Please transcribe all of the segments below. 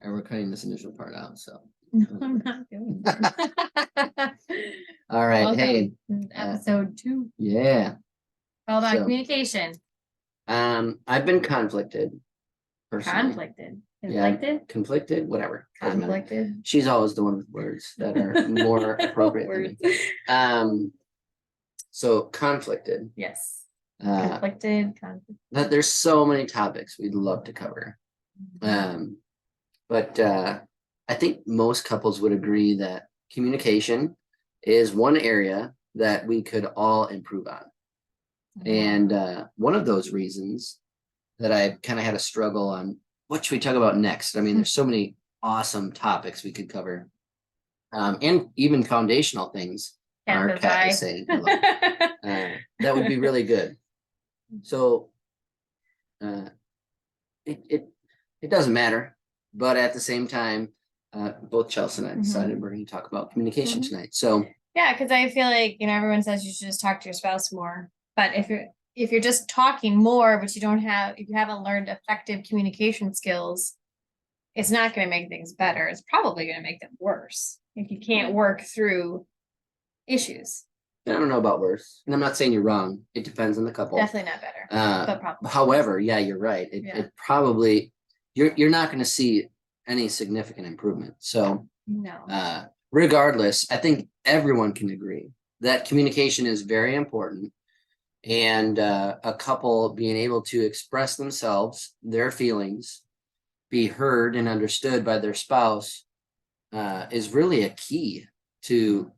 or we're cutting this initial part out, so. No, I'm not doing that. All right, hey. Episode 2. Yeah. All about So, communication. I've been conflicted. Personally. Conflicted. Conflicted, whatever. Doesn't matter. Conflicted. She's always the one with words that are more appropriate than me. So conflicted. Yes. Conflicted. But there's so many topics we'd love to cover. But I think most couples would agree that communication is one area that we could all improve on. And one of those reasons that I kind of had a struggle on what should we talk about next? I mean, there's so many awesome topics we could cover. And even foundational things. Our cat is saying hello. That would be really good. So it doesn't matter. But at the same time, both Chelsea and I decided we're going to talk about communication tonight. So yeah, because I feel like, everyone says you should just talk to your spouse more. But if you're just talking more, but if you haven't learned effective communication skills, it's not going to make things better. It's probably going to make them worse if you can't work through issues. I don't know about worse, and I'm not saying you're wrong. It depends on the couple. Definitely not better. But probably. However, yeah, you're right. It probably you're not going to see any significant improvement. So no. Regardless, I think everyone can agree that communication is very important. And a couple being able to express themselves, their feelings, be heard and understood by their spouse is really a key to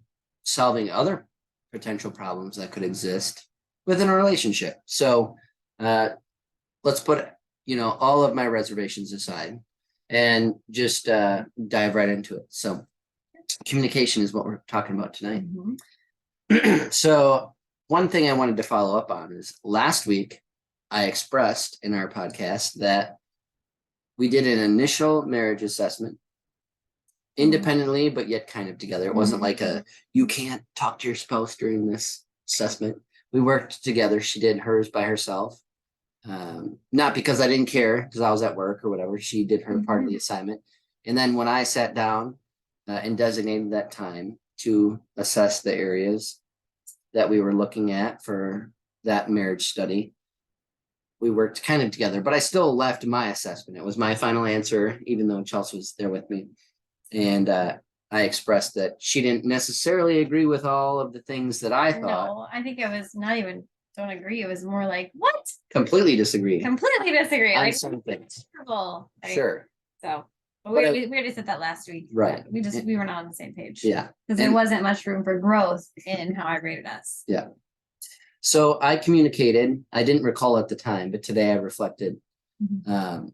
solving other potential problems that could exist within a relationship. So let's put all of my reservations aside and just dive right into it. So communication is what we're talking about tonight. So one thing I wanted to follow up on is last week I expressed in our podcast that we did an initial marriage assessment independently, but yet kind of together. It wasn't like you can't talk to your spouse during this assessment. We worked together. She did hers by herself. Not because I didn't care because I was at work or whatever. She did her part of the assignment. And then when I sat down and designated that time to assess the areas that we were looking at for that marriage study, we worked kind of together, but I still left my assessment. It was my final answer, even though Chelsea was there with me. And I expressed that she didn't necessarily agree with all of the things that I thought. No, I think it was not even don't agree. It was more like, what? Completely disagree. Completely disagree. On like some things. Sure. So but we already said that last week. Right. We were not on the same page. Yeah. Because there wasn't much room for growth in how I rated us. Yeah. So I communicated, I didn't recall at the time, but today I reflected on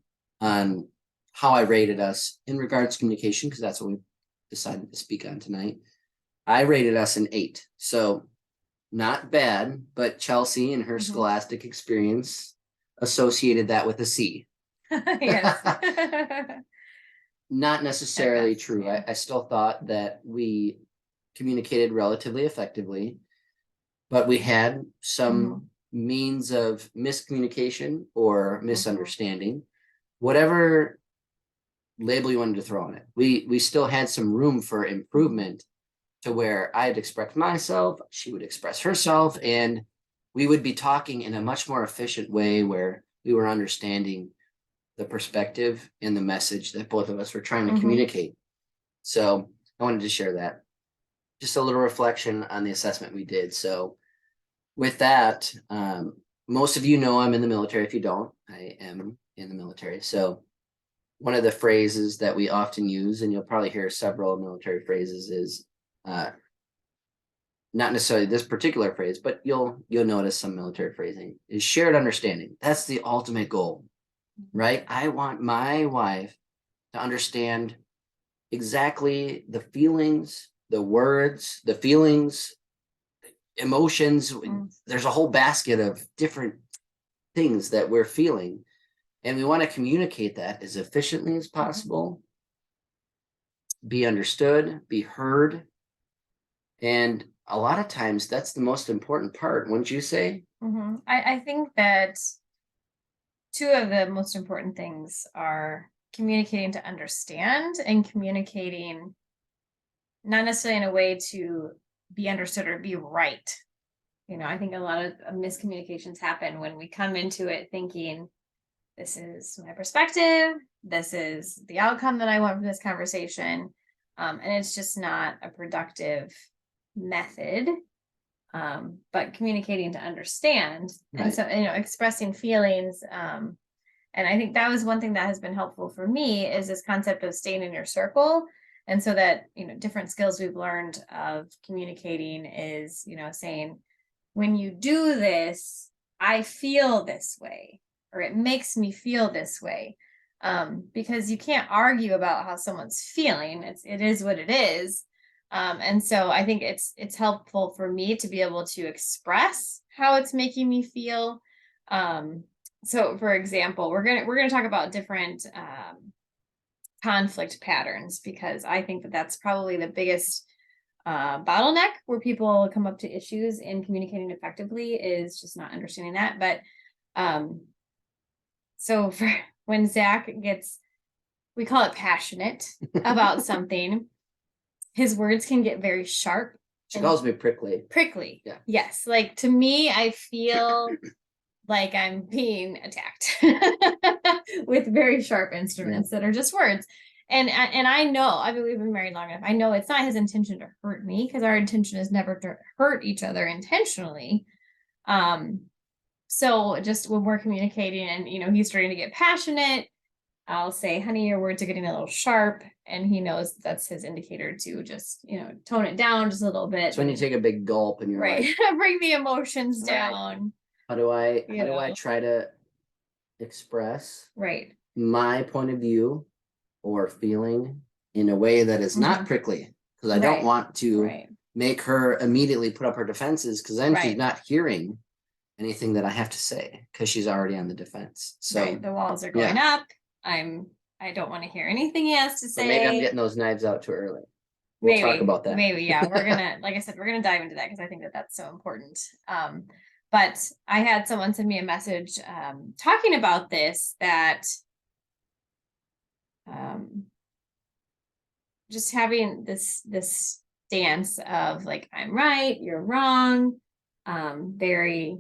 how I rated us in regards to communication, because that's what we decided to speak on tonight. I rated us an 8. So not bad, but Chelsea and her scholastic experience associated that with a C. Yes. Not necessarily true. I still thought that we communicated relatively effectively, but we had some means of miscommunication or misunderstanding, whatever label you wanted to throw on it. We still had some room for improvement to where I'd express myself, she would express herself, and we would be talking in a much more efficient way where we were understanding the perspective and the message that both of us were trying to communicate. So I wanted to share that. Just a little reflection on the assessment we did. So with that, most of you know I'm in the military. If you don't, I am in the military. So one of the phrases that we often use, and you'll probably hear several military phrases, is not necessarily this particular phrase, but you'll notice some military phrasing, is shared understanding. That's the ultimate goal, right? I want my wife to understand exactly the feelings, the words, the feelings, emotions. There's a whole basket of different things that we're feeling, and we want to communicate that as efficiently as possible, be understood, be heard. And a lot of times that's the most important part, wouldn't you say? I think that two of the most important things are communicating to understand and communicating not necessarily in a way to be understood or be right. You know, I think a lot of miscommunications happen when we come into it thinking, this is my perspective, this is the outcome that I want from this conversation. And it's just not a productive method. But communicating to understand. And Right. so, you know, expressing feelings. And I think that was one thing that has been helpful for me is this concept of staying in your circle. And so that, you know, different skills we've learned of communicating is, you know, saying, when you do this, I feel this way, or it makes me feel this way. Because you can't argue about how someone's feeling. It is what it is. And so I think it's helpful for me to be able to express how it's making me feel. So for example, we're gonna talk about different conflict patterns, because I think that that's probably the biggest bottleneck where people come up to issues in communicating effectively, is just not understanding that. But so for when Zach gets, we call it passionate about something, his words can get very sharp. She calls me prickly. Prickly. Yeah. Yes. Like, to me, I feel like I'm being attacked with very sharp instruments that are just words. And I know, I mean, we've been married long enough. I know it's not his intention to hurt me, because our intention is never to hurt each other intentionally. So just when we're communicating and, you know, he's starting to get passionate, I'll say, honey, your words are getting a little sharp. And he knows that's his indicator to just, you know, tone it down just a little bit. It's when you take a big gulp and you're right. like, Bring the emotions Right. down. how do I know. try to express Right. my point of view or feeling in a way that is not Mhm. prickly? Because I Right. don't want to Right. make her immediately put up her defenses, because then she's Right. not hearing anything that I have to say, because she's already on the defense. So, Right. The walls are going up. I don't want to hear anything he has to so say. maybe I'm getting those knives out too early. We'll talk about that. Maybe, yeah. We're gonna, like I said, we're gonna dive into that, because I think that that's so important. But I had someone send me a message talking about this, that just having this stance of like, I'm right, you're wrong, very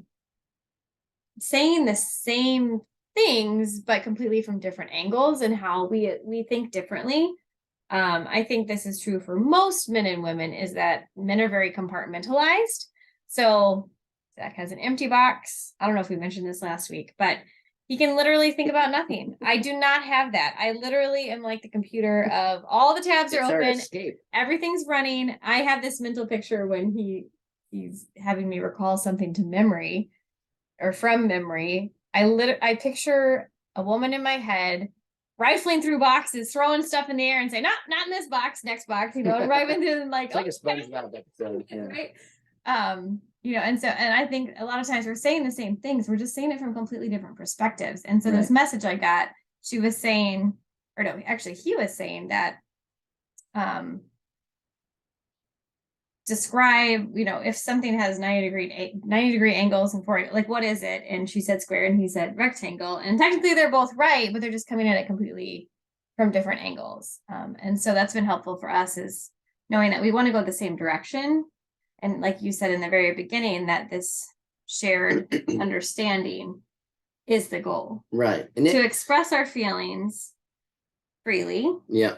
saying the same things but completely from different angles, and how we think differently. I think this is true for most men and women, is that men are very compartmentalized. So Zach has an empty box. I don't know if we mentioned this last week, but he can literally think about nothing. I do not have that. I literally am like the computer of all the tabs are It's our open. escape. Everything's running. I have this mental picture when he's having me recall something to memory or from memory. I picture a woman in my head rifling through boxes, throwing stuff in the air and say, not in this box, next box, you know, and rifling through them like, It's like a SpongeBob episode. Yeah. right. You know, and I think a lot of times we're saying the same things, we're just saying it from completely different perspectives. And so this message I got, she was saying, or no, actually he was saying that describe, you know, if something has 90 degree angles and 40, like, what is it? And she said square and he said rectangle, and technically they're both right, but they're just coming at it completely from different angles. And so that's been helpful for us, is knowing that we want to go the same direction. And like you said in the very beginning, that this shared understanding is the goal. Right. And to express our feelings freely. Yeah.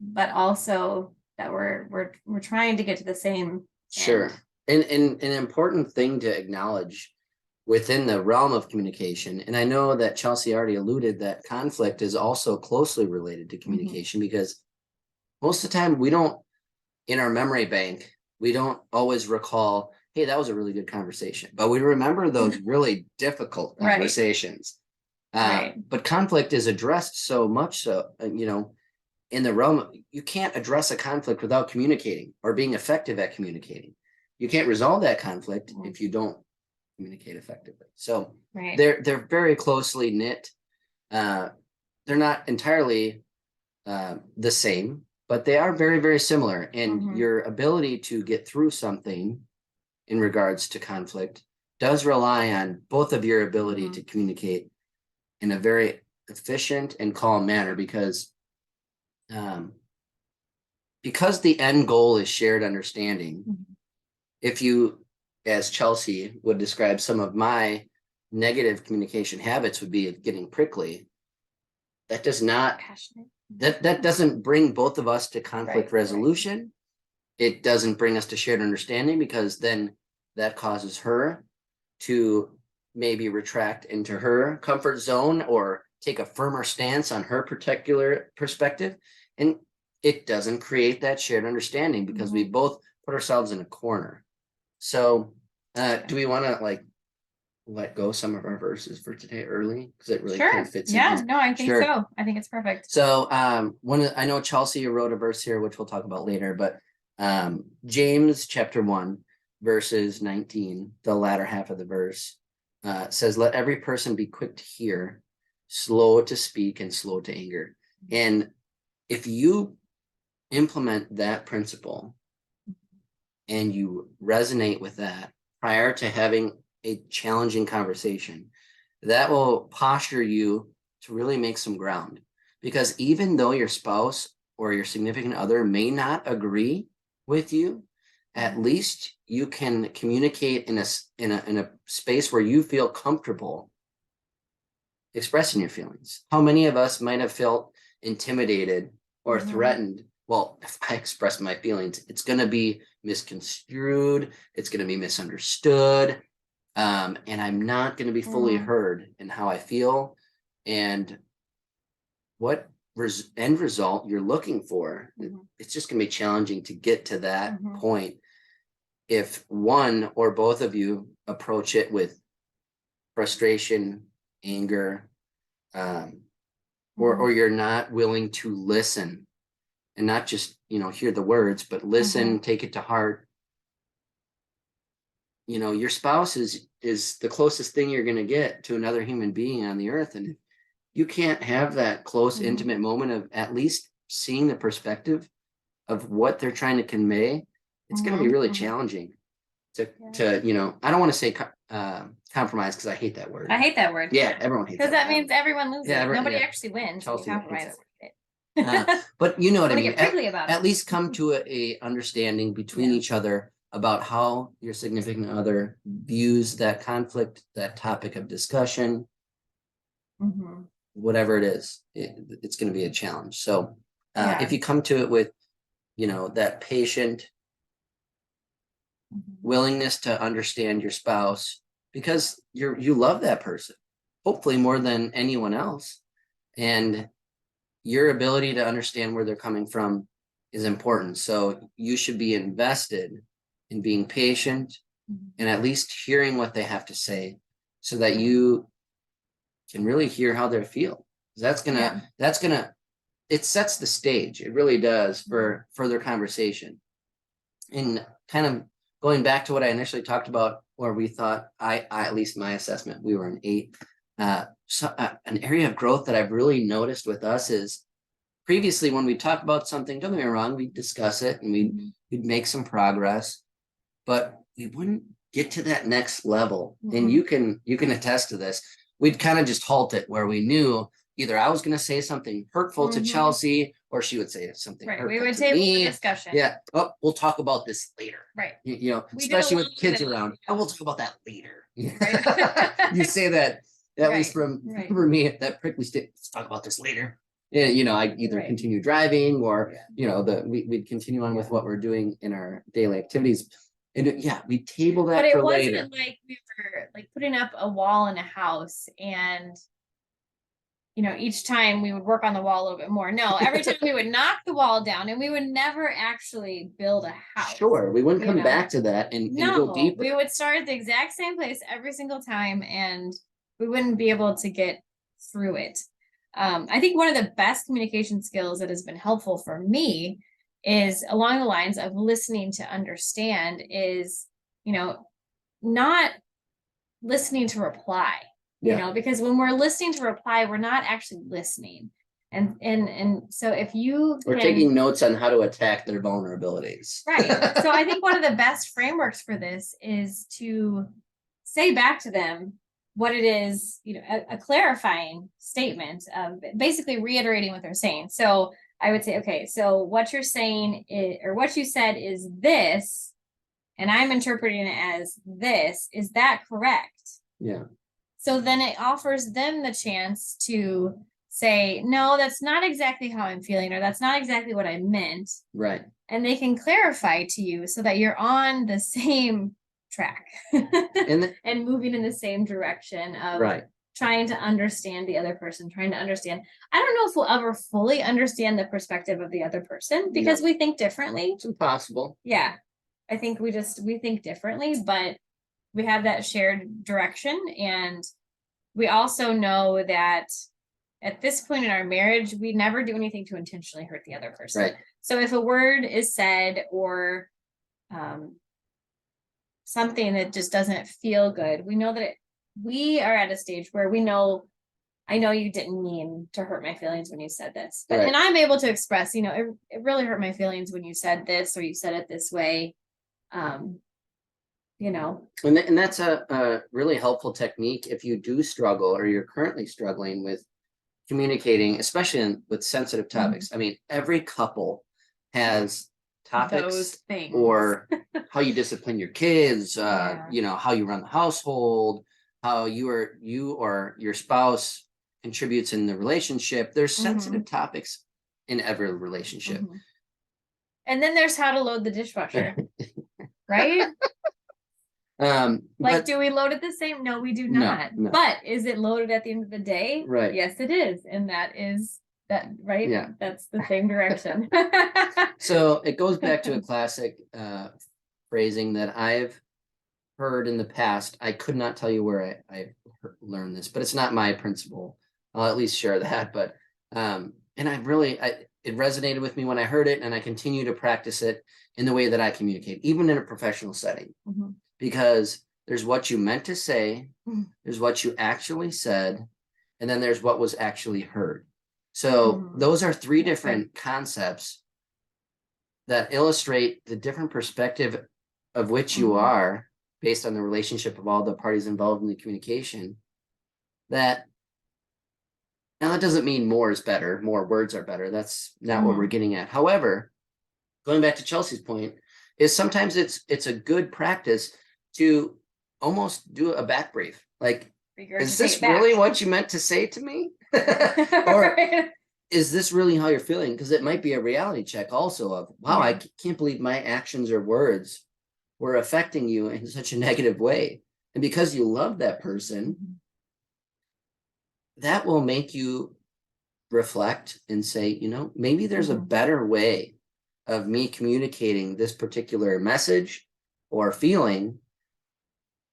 But also that we're trying to get to the same Sure. end. And an important thing to acknowledge within the realm of communication, and I know that Chelsea already alluded that conflict is also closely related to communication, because most of the time we don't, in our memory bank, we don't always recall, hey, that was a really good conversation, but we remember those really difficult conversations. But conflict is addressed so much so, you know, in the realm, you can't address a conflict without communicating or being effective at communicating. You can't resolve that conflict if you don't communicate effectively. So they're very closely knit. They're not entirely the same, but they are very, very similar. And your ability to get through something in regards to conflict does rely on both of your ability to communicate in a very efficient and calm manner, because the end goal is shared understanding. If you, as Chelsea would describe, some of my negative communication habits would be getting prickly, that does not, Passionate. that doesn't bring both of us to conflict Right. resolution. It doesn't bring us to shared understanding, because then that causes her to maybe retract into her comfort zone or take a firmer stance on her particular perspective. And it doesn't create that shared understanding, because we both put ourselves in a corner. So do we want to like let go some of our verses for today early? Because it really kind Sure. of fits in Yeah, here. no, I think Sure. so. I think it's perfect. So I know Chelsea wrote a verse here, which we'll talk about later, but James chapter 1, verses 19, the latter half of the verse, says, let every person be quick to hear, slow to speak, and slow to anger. And if you implement that principle and you resonate with that prior to having a challenging conversation, that will posture you to really make some ground. Because even though your spouse or your significant other may not agree with you, at least you can communicate in a space where you feel comfortable expressing your feelings. How many of us might have felt intimidated or threatened? Well, if I express my feelings, it's going to be misconstrued, it's going to be misunderstood, and I'm not going to be fully heard in how I feel and what end result you're looking for. It's just going to be challenging to get to that point if one or both of you approach it with frustration, anger, or you're not willing to listen and not just, hear the words, but listen, take it to heart. Your spouse is the closest thing you're going to get to another human being on the earth. And you can't have that close, intimate moment of at least seeing the perspective of what they're trying to convey. It's going to be really challenging to, I don't want to say compromise, because I hate that word. I hate that word. Yeah, everyone hates because that that means everyone loses. Yeah, Nobody yeah. actually wins. Chelsea You hates compromise. but you know what I I'm gonna mean. get prickly about it. At least come to a understanding between Yeah. each other about how your significant other views that conflict, that topic of discussion, whatever it is, it's going to be a challenge. So Yeah. if you come to it with, that patient willingness to understand your spouse, because you love that person, hopefully more than anyone else, and your ability to understand where they're coming from is important. So you should be invested in being patient and at least hearing what they have to say, so that you can really hear how they feel. That's gonna, it sets the stage. It really does for further conversation. And kind of going back to what I initially talked about, where we thought, I at least my assessment, we were an 8. An area of growth that I've really noticed with us is previously when we talk about something, don't get me wrong, we'd discuss it and we'd make some progress, but we wouldn't get to that next level. And you can attest to this. We'd kind of just halt it where we knew either I was going to say something hurtful to Chelsea, or she would say something hurtful We would to table me. the discussion. Yeah. Oh, we'll talk about this later. Right. Especially with kids around. Oh, we'll talk about that later. Right. You say that, at least for me, that prickly stick, let's talk about this later. And, I either continue driving or, we'd continue on with what we're doing in our daily activities. And we table that for later. But it wasn't like we were like putting up a wall in a house and, each time we would work on the wall a little bit more. No, every time we would knock the wall down, and we would never actually build a house. Sure, we wouldn't come back to that and go deeper. We would start at the exact same place every single time, and we wouldn't be able to get through it. I think one of the best communication skills that has been helpful for me is along the lines of listening to understand, is, not listening to reply. Because when we're listening to reply, we're not actually listening. And so if we're taking notes on how to attack their vulnerabilities. Right. So I think one of the best frameworks for this is to say back to them what it is, a clarifying statement of basically reiterating what they're saying. So I would say, okay, so what you're saying is, or what you said is this, and I'm interpreting it as this. Is that correct? Yeah. So then it offers them the chance to say, no, that's not exactly how I'm feeling, or that's not exactly what I meant. Right. And they can clarify to you so that you're on the same track and moving in the same direction of right. trying to understand the other person, trying to understand. I don't know if we'll ever fully understand the perspective of the other person because we think differently. It's impossible. Yeah. I think we think differently, but we have that shared direction. And we also know that at this point in our marriage, we never do anything to intentionally hurt the other person. Right. So if a word is said or something that just doesn't feel good, we know that we are at a stage where we know, I know you didn't mean to hurt my feelings when you said this, but Right. and I'm able to express, it really hurt my feelings when you said this, or you said it this way. And that's a really helpful technique if you do struggle or you're currently struggling with communicating, especially with sensitive topics. I mean, every couple has topics or how you discipline your kids, how you run the household, how you or your spouse contributes in the relationship. There's sensitive topics in every relationship. And then there's how to load the dishwasher, right? Do we load it the same? No, we do not. No. But is it loaded at the end of the day? Right. Yes, it is. And that is that, right? Yeah. That's the same direction. So it goes back to a classic phrasing that I've heard in the past. I could not tell you where I learned this, but it's not my principle. I'll at least share that. But and it resonated with me when I heard it, and I continue to practice it in the way that I communicate, even in a professional setting. Because there's what you meant to say, there's what you actually said, and then there's what was actually heard. So those are three different concepts that illustrate the different perspective of which you are based on the relationship of all the parties involved in the communication. Now that doesn't mean more is better, more words are better. That's not what we're getting at. However, going back to Chelsea's point, is sometimes it's a good practice to almost do a back brief. Like, is this really what you meant to say to me? Or is this really how you're feeling? Because it might be a reality check also of, wow, I can't believe my actions or words were affecting you in such a negative way. And because you love that person, that will make you reflect and say, maybe there's a better way of me communicating this particular message or feeling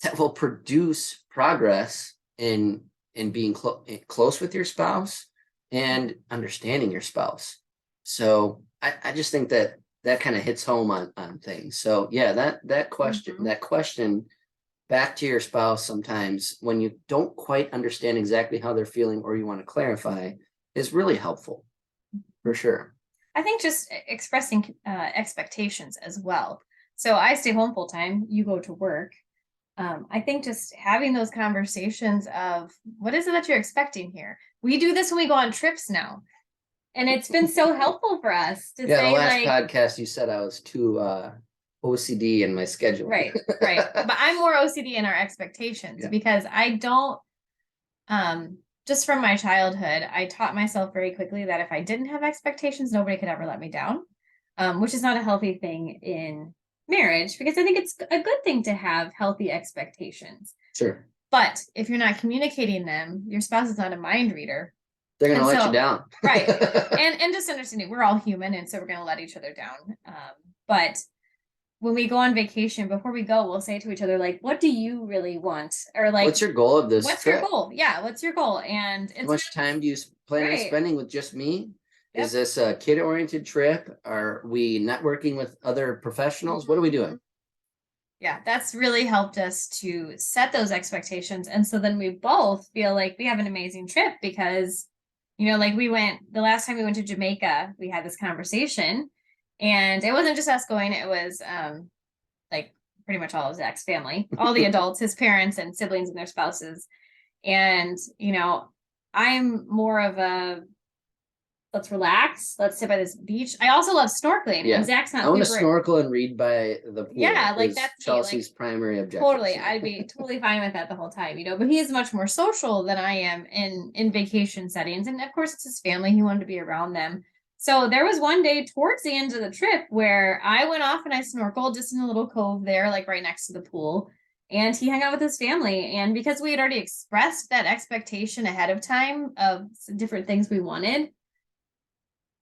that will produce progress in being close with your spouse and understanding your spouse. So I just think that kind of hits home on things. So yeah, that question back to your spouse sometimes when you don't quite understand exactly how they're feeling or you want to clarify is really helpful, for sure. I think just expressing expectations as well. So I stay home full time, you go to work. I think just having those conversations of what is it that you're expecting here? We do this when we go on trips now. And it's been so helpful for us to say, the last podcast you said I was too OCD in my schedule. Right. But I'm more OCD in our expectations because I don't, just from my childhood, I taught myself very quickly that if I didn't have expectations, nobody could ever let me down, which is not a healthy thing in marriage, because I think it's a good thing to have healthy expectations. Sure. But if you're not communicating them, your spouse is not a mind reader. They're going to let you down. Right. And just understanding we're all human. And so we're going to let each other down. But when we go on vacation, before we go, we'll say to each other, like, what do you really want? Or like, what's your goal of this What's trip? your goal? Yeah. What's your goal? And how much time do you plan on spending with just me? Is this a kid-oriented trip? Are we networking with other professionals? What are we doing? Yeah, that's really helped us to set those expectations. And so then we both feel like we have an amazing trip because, like the last time we went to Jamaica, we had this conversation and it wasn't just us going, it was like pretty much all of Zach's family, all the adults, his parents and siblings and their spouses. And, I'm more of a, let's relax, let's sit by this beach. I also love snorkeling, Yeah. and Zach's I not want to super. snorkel and read by the pool. Yeah, like is that's me, like, Chelsea's primary objective. Totally, I'd be totally fine with that the whole time, but he is much more social than I am in vacation settings. And of course it's his family, he wanted to be around them. So there was one day towards the end of the trip where I went off and I snorkeled just in a little cove there, like right next to the pool. And he hung out with his family. And because we had already expressed that expectation ahead of time of different things we wanted,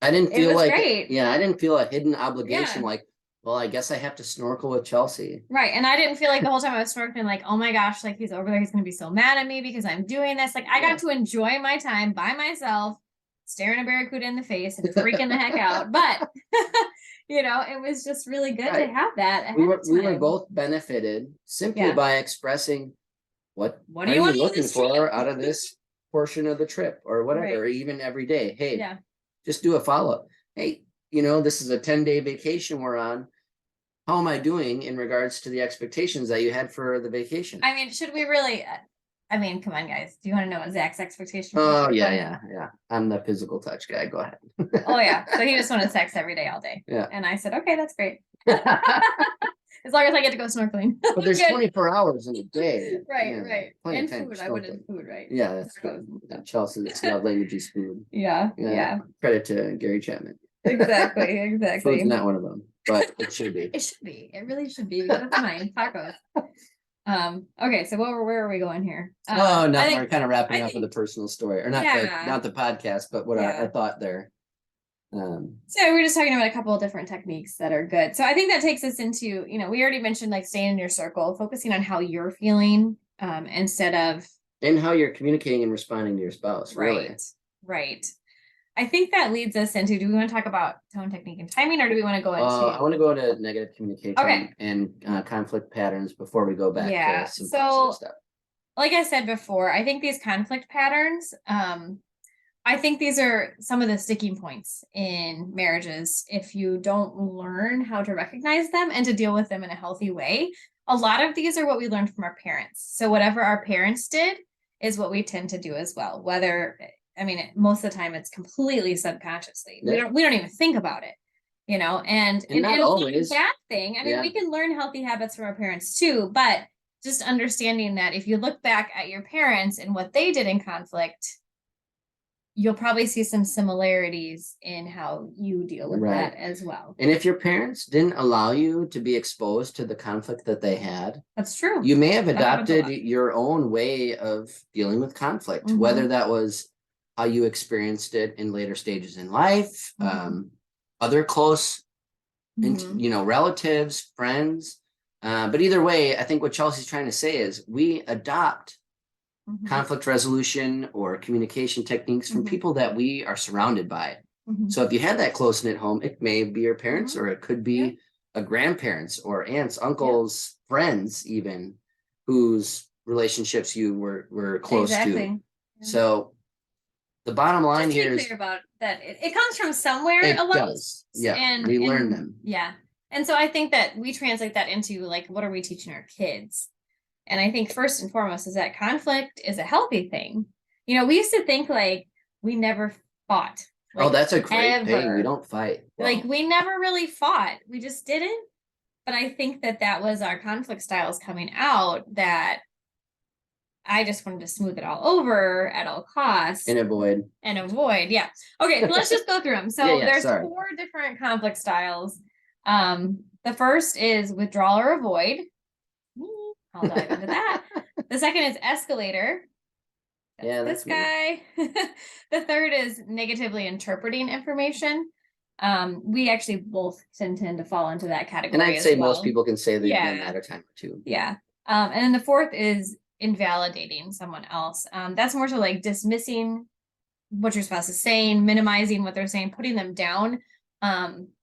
I didn't it feel was like, great. yeah, I didn't feel a hidden obligation. Yeah. Like, well, I guess I have to snorkel with Chelsea. Right. And I didn't feel like the whole time I was snorkeling, like, oh my gosh, like he's over there, he's gonna be so mad at me because I'm doing this. Like, I Yeah. got to enjoy my time by myself, staring a barracuda in the face and freaking the heck out. But it was just really good to Right. have that ahead We were of time. both benefited simply Yeah. by expressing what What are do you want looking this for trip? out of this portion of the trip or whatever, Right. or even every day. Hey, Yeah. just do a follow-up. Hey, this is a 10-day vacation we're on. How am I doing in regards to the expectations that you had for the vacation? I mean, should we really? Come on, guys. Do you want to know what Zach's expectation? Oh, was? yeah. I'm the physical touch guy. Go ahead. Oh yeah. So he just wanted sex every day, all day. Yeah. And I said, okay, that's great. As long as I get to go snorkeling. But there's Good. 24 hours in a day. Right, Yeah, right. plenty of And time food. for I wanted snorkeling. food, right? Yeah, that's good. Chelsea's love language is food. Yeah. Credit to Gary Chapman. Exactly. Food's not one of them, but it should be. It should be. It really should be. That's mine. Tacos. Okay, so where are we going here? We're kind of wrapping up with a personal story, or not Yeah. not the podcast, but what Yeah. I thought there. So we're just talking about a couple of different techniques that are good. So I think that takes us into, we already mentioned like staying in your circle, focusing on how you're feeling, instead of and how you're communicating and responding to your spouse. Really. Right. I think that leads us into, do we want to talk about tone, technique, and timing, or do we want to go into? I want to go into negative communication and conflict patterns before we go back to some positive stuff. Like I said before, I think these conflict patterns, I think these are some of the sticking points in marriages if you don't learn how to recognize them and to deal with them in a healthy way. A lot of these are what we learned from our parents. So whatever our parents did is what we tend to do as well. Most of the time it's completely subconsciously. Yeah. We don't even think about it, and not always. It's a bad thing. We can learn healthy habits from our parents too, but just understanding that if you look back at your parents and what they did in conflict, you'll probably see some similarities in how you deal with that as well. And if your parents didn't allow you to be exposed to the conflict that they had, that's true. You may have adopted your own way of dealing with conflict, whether that was how you experienced it in later stages in life, other close, relatives, friends. But either way, I think what Chelsea's trying to say is we adopt conflict resolution or communication techniques from people that we are surrounded by. So if you had that close-knit home, it may be your parents, or it could be a grandparents or aunts, uncles, friends, even whose relationships you were close to. So the bottom line here is about that it comes from somewhere. It does. Yeah, and we learn them. Yeah. And so I think that we translate that into like, what are we teaching our kids? And I think first and foremost is that conflict is a healthy thing. We used to think like we never fought. Like, that's a great thing. We don't fight. Like we never really fought. We just didn't. But I think that was our conflict styles coming out, that I just wanted to smooth it all over at all costs. And avoid. Yeah. Okay, so let's just go through them. So there's 4 different conflict styles. The first is withdrawal or avoid. I'll dive into that. The second is escalator. That's this guy. The third is negatively interpreting information. We actually both tend to fall into that category. And I'd say most people can say they've done that a time or two. Yeah. And then the fourth is invalidating someone else. That's more so like dismissing what your spouse is saying, minimizing what they're saying, putting them down.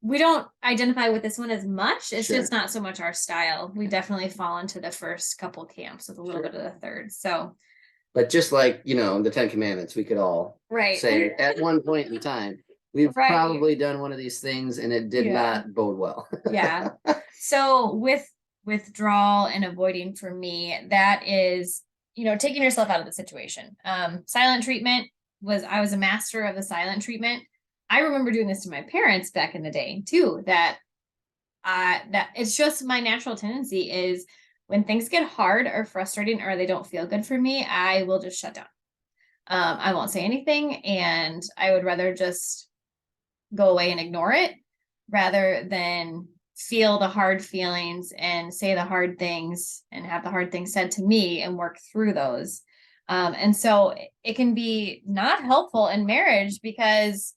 We don't identify with this one as much. It's just not so much our style. We definitely fall into the first couple camps with a little bit of the third. So, but just like, the 10 Commandments, we could all say at one point in time, we've probably done one of these things and it did not bode well. So with withdrawal and avoiding, for me, that is, taking yourself out of the situation. Silent treatment I was a master of the silent treatment. I remember doing this to my parents back in the day too, that it's just my natural tendency is when things get hard or frustrating or they don't feel good for me, I will just shut down. I won't say anything, and I would rather just go away and ignore it rather than feel the hard feelings and say the hard things and have the hard things said to me and work through those. And so it can be not helpful in marriage because,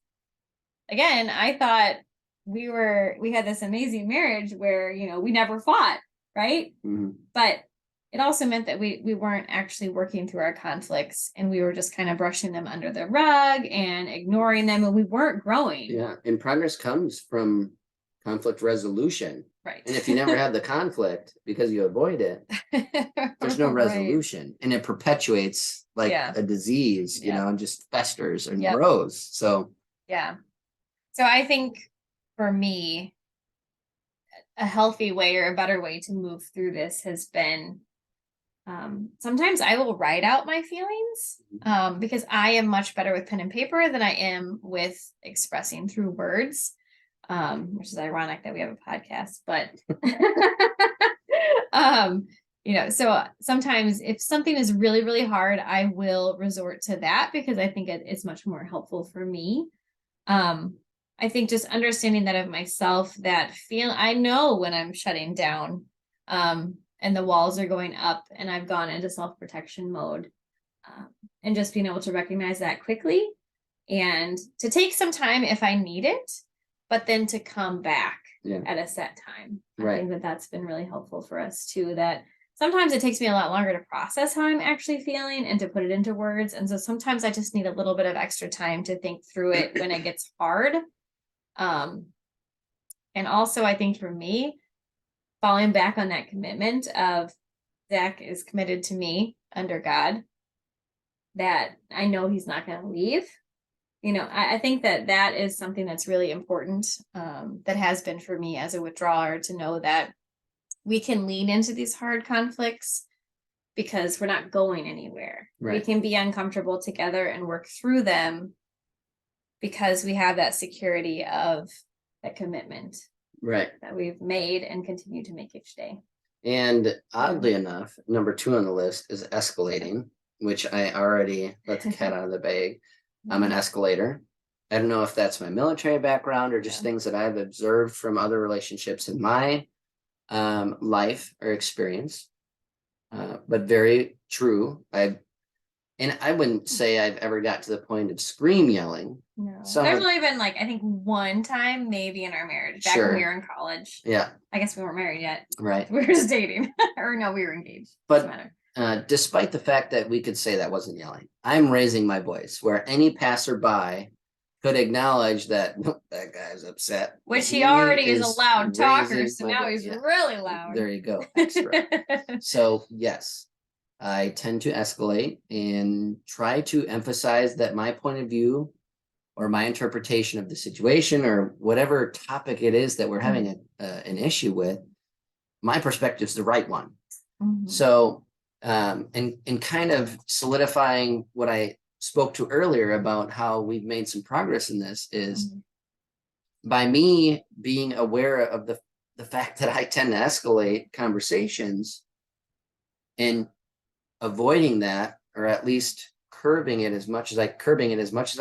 again, I thought we had this amazing marriage where, we never fought, right? Mhm. But it also meant that we weren't actually working through our conflicts and we were just kind of brushing them under the rug and ignoring them, and we weren't growing. Yeah, and progress comes from conflict resolution. Right. And if you never have the conflict because you avoid it, there's no Right. resolution, and it perpetuates like Yeah. a disease, Yeah. and just festers and Yep. grows. So Yeah. So I think for me, a healthy way or a better way to move through this has been sometimes I will write out my feelings because I am much better with pen and paper than I am with expressing through words, which is ironic that we have a podcast, but so sometimes if something is really, really hard, I will resort to that because I think it's much more helpful for me. I think just understanding that of myself, that I know when I'm shutting down, and the walls are going up and I've gone into self-protection mode, and just being able to recognize that quickly and to take some time if I need it, but then to come back at a set time. I think that that's been really helpful for us too, that sometimes it takes me a lot longer to process how I'm actually feeling and to put it into words. And so sometimes I just need a little bit of extra time to think through it when it gets hard. And also I think for me, falling back on that commitment of Zach is committed to me under God, that I know he's not going to leave. I think that is something that's really important, that has been for me as a withdrawer, to know that we can lean into these hard conflicts because we're not going anywhere. Right. We can be uncomfortable together and work through them because we have that security of that commitment that we've made and continue to make each day. And oddly enough, number 2 on the list is escalating, which I already let the cat out of the bag. I'm an escalator. I don't know if that's my military background or just things that I've observed from other relationships in my life or experience, but very true. I wouldn't say I've ever got to the point of scream yelling. No, So there's only been I think one time maybe in our marriage back when we were in college. Yeah. I guess we weren't married yet. Right. We were just dating or no, we were engaged. But despite the fact that we could say that wasn't yelling, I'm raising my voice where any passerby could acknowledge that that guy's upset. Which he already is a loud talker, so now he's really loud. There you go. Extra. So yes, I tend to escalate and try to emphasize that my point of view or my interpretation of the situation or whatever topic it is that we're having an issue with, my perspective is the right one. So, and kind of solidifying what I spoke to earlier about how we've made some progress in this is by me being aware of the fact that I tend to escalate conversations and avoiding that, or at least curbing it as much as I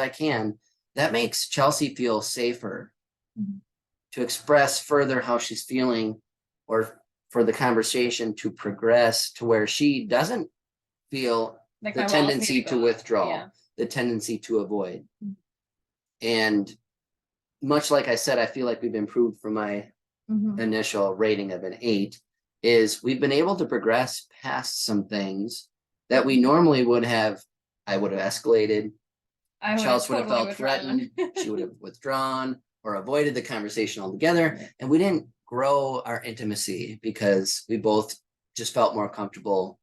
can, that makes Chelsea feel safer to express further how she's feeling, or for the conversation to progress to where she doesn't feel the tendency to withdraw, the tendency to avoid. And much like I said, I feel like we've improved from my initial rating of an 8, is we've been able to progress past some things that we normally would have. I would have escalated. Chelsea would have felt threatened. She would have withdrawn or avoided the conversation altogether. And we didn't grow our intimacy because we both just felt more comfortable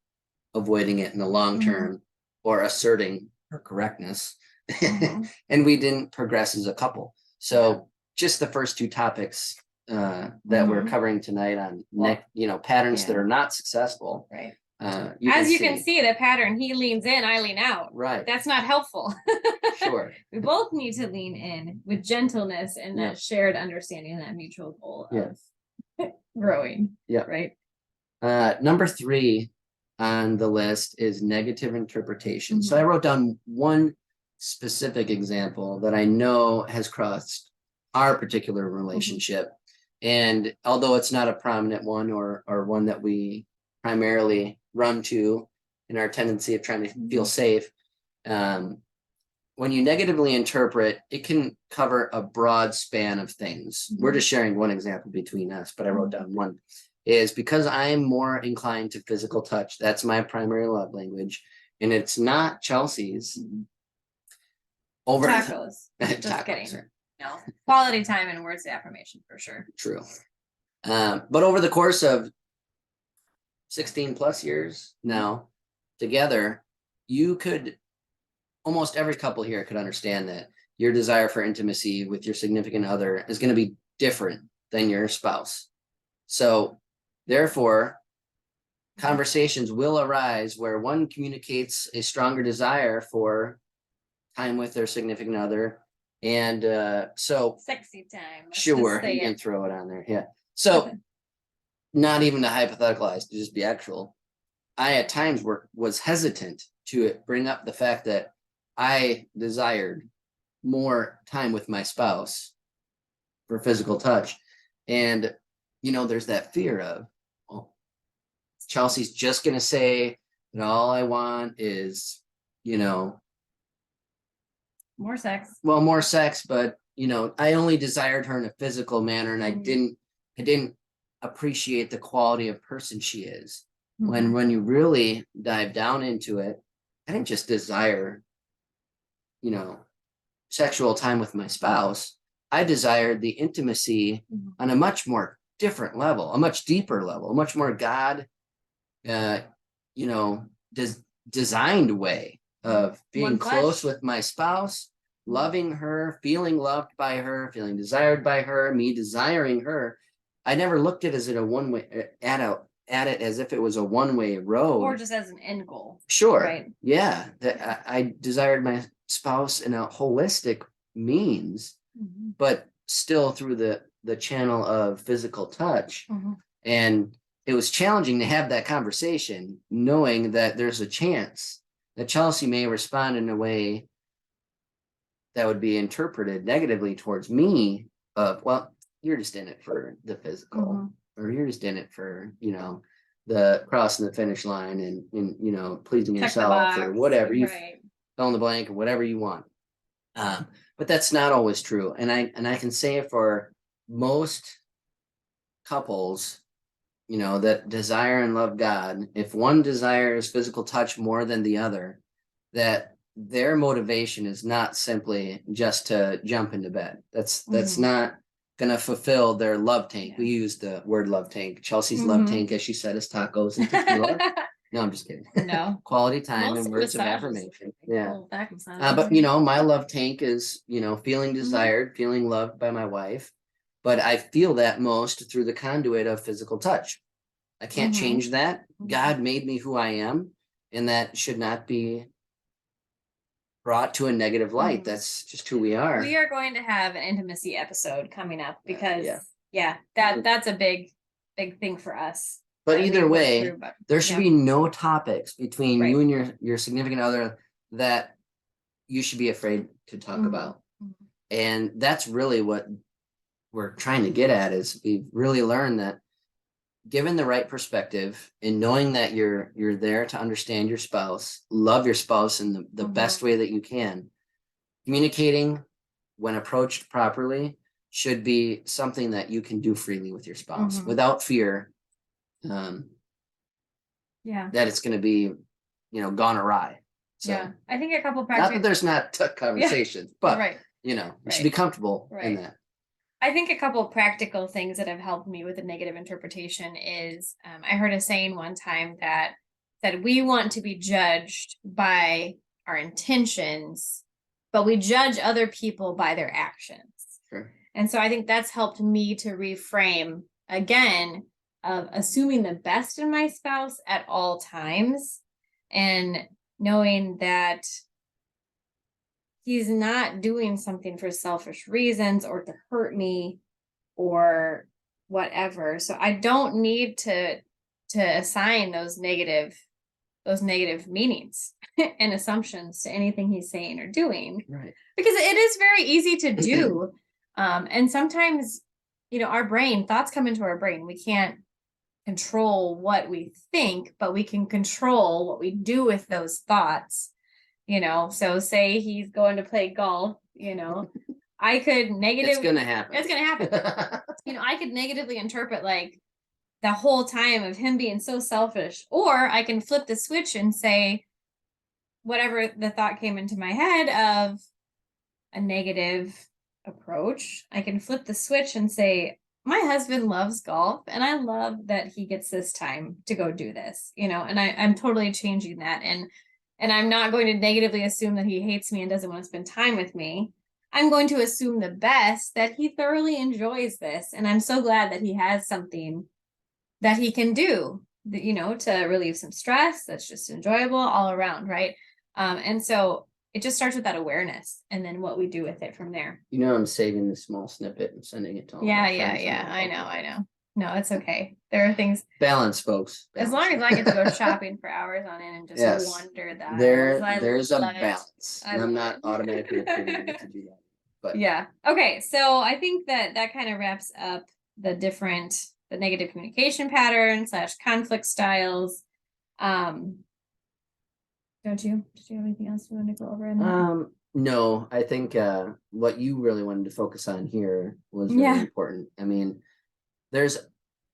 avoiding it in the long term or asserting her correctness. And we didn't progress as a couple. So just the first 2 topics that we're covering tonight on patterns that are not successful. Right. As you can see the pattern, he leans in, I lean out. Right, That's not helpful. sure, We both need to lean in with gentleness and Yeah. that shared understanding and that mutual goal Yeah. of growing. Yeah. Right. Number 3 on the list is negative interpretation. So I Mhm. wrote down one specific example that I know has crossed our particular relationship. And although it's not a prominent one or one that we primarily run to in our tendency of trying to feel safe, when you negatively interpret, it can cover a broad span of things. We're just sharing one example between us, but I wrote down one. Is because I'm more inclined to physical touch. That's my primary love language, and it's not Chelsea's. Over Tacos. Just Tacos, kidding. sorry. No. Quality time and words of affirmation for sure. True. But over the course of 16 plus years now together, you could almost every couple here could understand that your desire for intimacy with your significant other is going to be different than your spouse. So therefore, conversations will arise where one communicates a stronger desire for time with their significant other. And so Sexy time. Let's sure, just say you can it. throw it on there. Yeah. So not even to hypotheticalize, to just be actual. I at times was hesitant to bring up the fact that I desired more time with my spouse for physical touch. And, there's that fear of, well, Chelsea's just going to say that all I want is, More sex. well, more sex, but, I only desired her in a physical manner and I didn't appreciate the quality of person she is. When you really dive down into it, I didn't just desire, sexual time with my spouse. I desired the intimacy on a much more different level, a much deeper level, a much more God, designed way of being close with my spouse, loving her, feeling loved by her, feeling desired by her, me desiring her. I never looked at it as a one-way at it as if it was a one-way road. Or just as an end goal. Sure. Right. Yeah. That I desired my spouse in a holistic means, but still through the channel of physical touch. And it was challenging to have that conversation, knowing that there's a chance that Chelsea may respond in a way that would be interpreted negatively towards me of, well, you're just in it for the physical, or you're just in it for, the crossing the finish line and pleasing Check the yourself box, or whatever you right. fill in the blank or whatever you want. But that's not always true. And I can say for most couples, that desire and love God, if one desires physical touch more than the other, that their motivation is not simply just to jump into bed. That's not going to fulfill their love tank. We use the word love tank. Chelsea's love tank, as she said, is tacos and tequila. No, I'm just kidding. No. Quality time Most and words of massages. affirmation. Yeah. Oh, back massage. But my love tank is, feeling desired, feeling loved by my wife. But I feel that most through the conduit of physical touch. I can't change that. God made me who I am, and that should not be brought to a negative light. That's just who we are. We are going to have an intimacy episode coming up because Yeah. that's a big thing for us. But that we either work way, through, but, there should be no topics between Right. you and your significant other that you should be afraid to talk about. And that's really what we're trying to get at, is we've really learned that given the right perspective and knowing that you're there to understand your spouse, love your spouse in the best way that you can, communicating when approached properly should be something that you can do freely with your spouse without fear that it's going to be, gone awry. So I think a couple not that practical. there's not tough conversations, but Right. you should be comfortable in that. I think a couple practical things that have helped me with a negative interpretation is I heard a saying one time that said we want to be judged by our intentions, but we judge other people by their actions. Sure. And so I think that's helped me to reframe again. of assuming the best in my spouse at all times and knowing that he's not doing something for selfish reasons or to hurt me or whatever. So I don't need to assign those negative meanings and assumptions to anything he's saying or doing. Right. Because it is very easy to do. And sometimes, our brain, thoughts come into our brain. We can't control what we think, but we can control what we do with those thoughts. So say he's going to play golf, I could It's gonna happen. It's gonna happen. I could negatively interpret like the whole time of him being so selfish, or I can flip the switch and say whatever the thought came into my head of a negative approach. I can flip the switch and say, my husband loves golf and I love that he gets this time to go do this, and I'm totally changing that. And I'm not going to negatively assume that he hates me and doesn't want to spend time with me. I'm going to assume the best, that he thoroughly enjoys this. And I'm so glad that he has something that he can do, to relieve some stress. That's just enjoyable all around. Right. And so it just starts with that awareness and then what we do with it from there. I'm saving the small snippet and sending it to all Yeah. my Yeah. friends and Yeah. all. I know. No, it's okay. There are things. Balance, folks. As long as I get to go shopping for hours on end and just Yes. wander that. There's a balance. I And I'm love not it. automatically attributing it to do that. But Yeah. Okay. So I think that kind of wraps up the negative communication patterns / conflict styles. Did you have anything else you want to go over in that? No, I think what you really wanted to focus on here was really Yeah. important. I mean, there's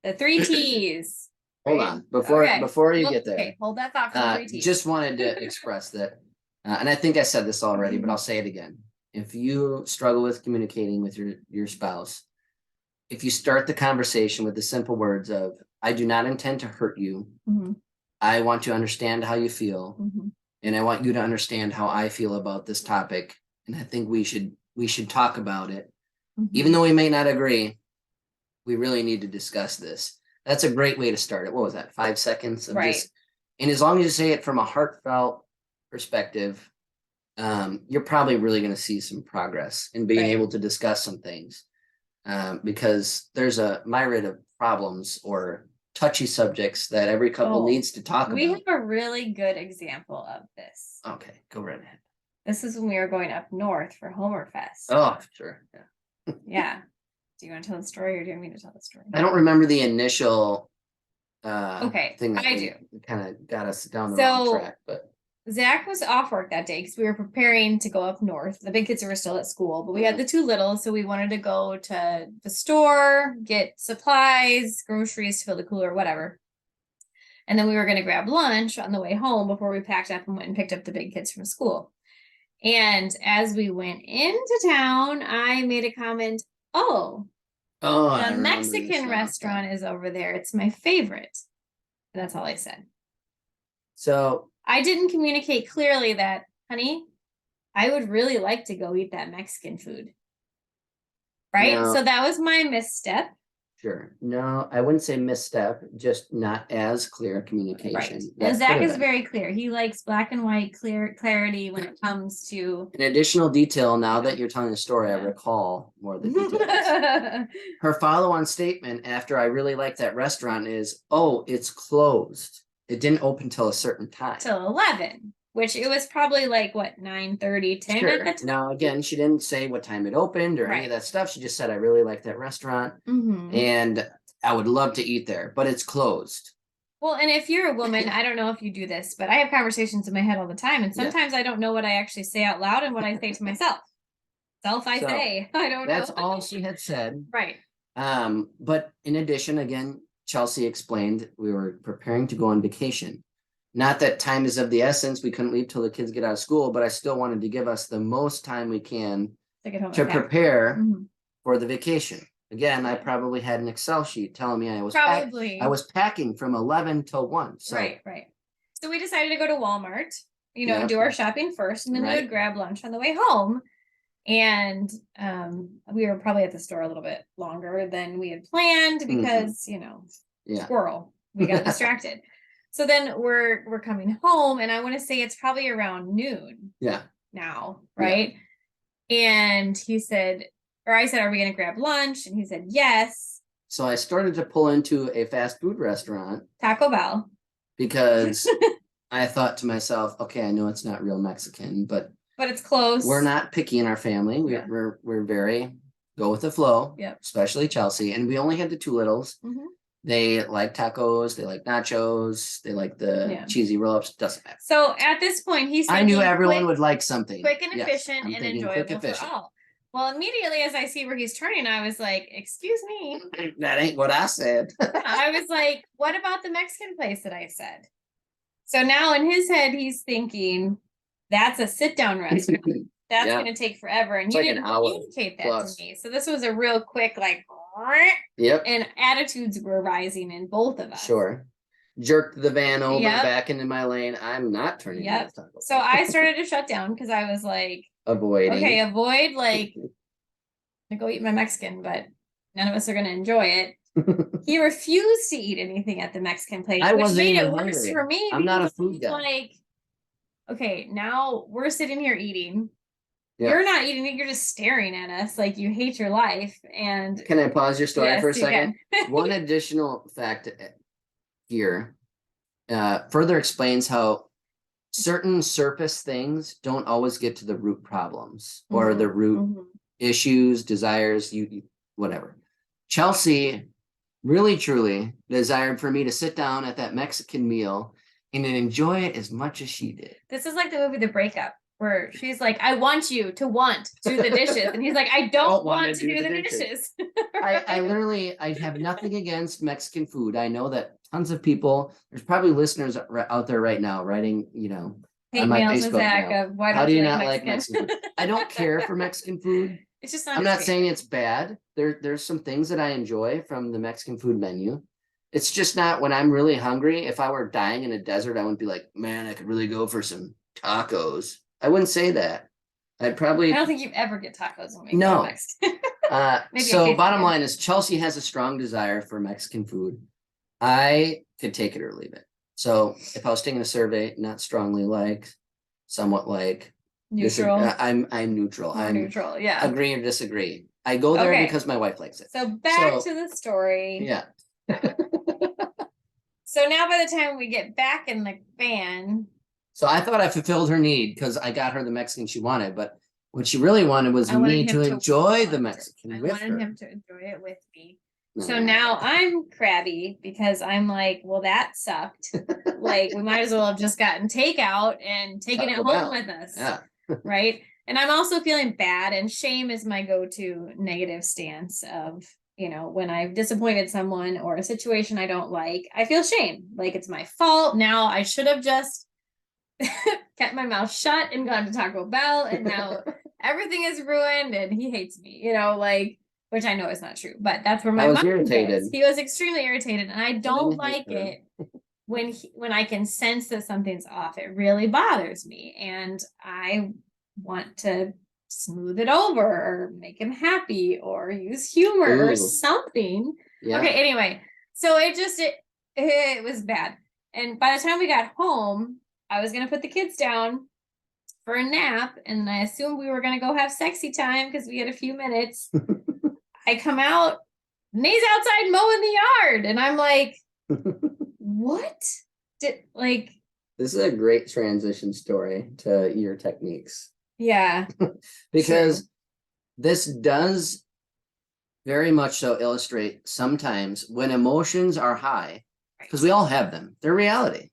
The 3 T's. hold right? on before Okay. you get there. Okay, hold that thought for the 3 T's. Just wanted to express that, and I think I said this already, but I'll say it again. If you struggle with communicating with your spouse, if you start the conversation with the simple words of, I do not intend to hurt you. Mhm. I want to understand how you feel. Mhm. And I want you to understand how I feel about this topic. And I think we should talk about it. Mhm. Even though we may not agree, we really need to discuss this. That's a great way to start it. What was that? 5 seconds of Right. just, and as long as you say it from a heartfelt perspective, you're probably really going to see some progress in being Right. able to discuss some things. Because there's a myriad of problems or touchy subjects that every couple needs to talk We about. have a really good example of this. Okay, go right ahead. This is when we were going up north for Homerfest. Oh, sure. Yeah. Yeah. Do you want to tell the story or do you want me to tell the story? I don't remember the initial Okay, thing that I do. kind of got us down the wrong track, but Zach was off work that day because we were preparing to go up north. The big kids were still at school, but we had the 2 little, so we wanted to go to the store, get supplies, groceries to fill the cooler, whatever. And then we were going to grab lunch on the way home before we packed up and went and picked up the big kids from school. And as we went into town, I made a comment, the Mexican restaurant is over there. It's my favorite. And that's all I said. So I didn't communicate clearly that, honey, I would really like to go eat that Mexican food. Right? No. So that was my misstep. Sure. No, I wouldn't say misstep, just not as clear communication. Right. That And Zach could have is been. very clear. He likes black and white clarity when it comes to An additional detail, now that you're telling the story, I Yeah. recall more of the details. Her follow-on statement after I really like that restaurant is, oh, it's closed. It didn't open till a certain time. till 11, which it was probably like what 9:30, 10 Sure. at the time. Now, again, she didn't say what time it opened or any Right. of that stuff. She just said, I really like that restaurant Mhm. and I would love to eat there, but it's closed. Well, and if you're a woman, I don't know if you do this, but I have conversations in my head all the time, and Yeah. sometimes I don't know what I actually say out loud and what I say to myself. So, say, I don't know. That's all she had said. Right. But in addition, again, Chelsea explained we were preparing to go on vacation. Not that time is of the essence. We couldn't leave till the kids get out of school, but I still wanted to give us the most time we can To get home to and pack. prepare Mhm. for the vacation. Again, I probably had an Excel sheet telling me I was Probably. packing from 11 till 1. So Right. So we decided to go to Walmart, Yeah. do our shopping first, and then we Right. would grab lunch on the way home. And we were probably at the store a little bit longer than we had planned because, Yeah. squirrel. We got distracted. So then we're coming home, and I want to say it's probably around noon Yeah. now, Yeah. right? And he said, or I said, are we going to grab lunch? And he said, yes, So I started to pull into a fast food restaurant Taco Bell. because I thought to myself, okay, I know it's not real Mexican, but But it's close. we're not picky in our family. Yeah. We're very go with the flow. Yep. Especially Chelsea. And we only had the two littles. Mhm. They like tacos, they like nachos, they like the Yeah. cheesy roll-ups. Doesn't matter. So at this point, he's I knew thinking everyone quick, would like something. quick and Yes, efficient I'm and thinking quick, enjoyable for efficient. all. Well, immediately as I see where he's turning, I was like, excuse me. That ain't what I said. I was like, what about the Mexican place that I said? So now in his head, he's thinking, that's a sit-down restaurant. That's Yeah. going to take forever. And It's he like an didn't hour communicate that plus. to me. So this was a real quick, like, Yep, and attitudes were rising in both of us. sure. Jerked the van over Yep. back into my lane. I'm not turning. Yep. into Taco So Bell. I started to shut down because I was like, avoiding. okay, avoid, like, I go eat my Mexican, but none of us are going to enjoy it. He refused to eat anything at the Mexican place, I which wasn't made it even worse hungry. for me. I'm not a because food he's guy. like, okay, now we're sitting here eating. Yeah. You're not eating it, you're just staring at us like you hate your life. And Can I pause your story Yes, for a you second? can. One additional fact here further explains how certain surface things don't always get to the root problems or the root Mhm. issues, desires, you whatever. Chelsea really truly desired for me to sit down at that Mexican meal and enjoy it as much as she did. This is like the movie The Breakup, where she's like, I want you to want to do the dishes. And he's like, I don't want to do the dishes. I literally, I have nothing against Mexican food. I know that tons of people, there's probably listeners out there right now writing, Hate on my mails to Facebook Zach now. of why How don't do you you like not like Mexican? Mexican food? I don't care for Mexican food. It's just not I'm his not saying favorite. it's bad. There's some things that I enjoy from the Mexican food menu. It's just not when I'm really hungry. If I were dying in a desert, I wouldn't be like, man, I could really go for some tacos. I wouldn't say that. I'd probably I don't think you ever get tacos when we go No. to Mexican. Maybe a so bottom quesadilla. line is Chelsea has a strong desire for Mexican food. I could take it or leave it. So if I was taking a survey, not strongly like, somewhat like, Neutral. I'm neutral. More I'm neutral, yeah. agree or disagree. I go there Okay. because my wife likes it. So back So- to the story. Yeah. So now by the time we get back in the van, So I thought I fulfilled her need because I got her the Mexican she wanted, but what she really wanted was I wanted me him to enjoy want the it. Mexican I with wanted her. him to enjoy it with me. No, So no, now I'm crabby because I'm like, well, that sucked. Like, we might as well have just gotten takeout and taken it Taco home Bell. with us. Yeah. Right. And I'm also feeling bad, and shame is my go-to negative stance of, when I've disappointed someone or a situation I don't like, I feel shame. Like it's my fault. Now I should have just kept my mouth shut and gone to Taco Bell, and now everything is ruined and he hates me, which I know is not true, but that's where my I was mind irritated. goes. He was extremely irritated, and I don't didn't hate like her. it when I can sense that something's off. It really bothers me, and I want to smooth it over or make him happy or use humor or Ooh. something. Yeah. Okay, anyway, so it was bad. And by the time we got home, I was gonna put the kids down for a nap, and I assumed we were gonna go have sexy time because we had a few minutes. I come out, and he's outside mowing the yard, and I'm like, what? This is a great transition story to your techniques. Yeah. Because this does very much so illustrate sometimes when emotions are high, because we all have them, they're reality,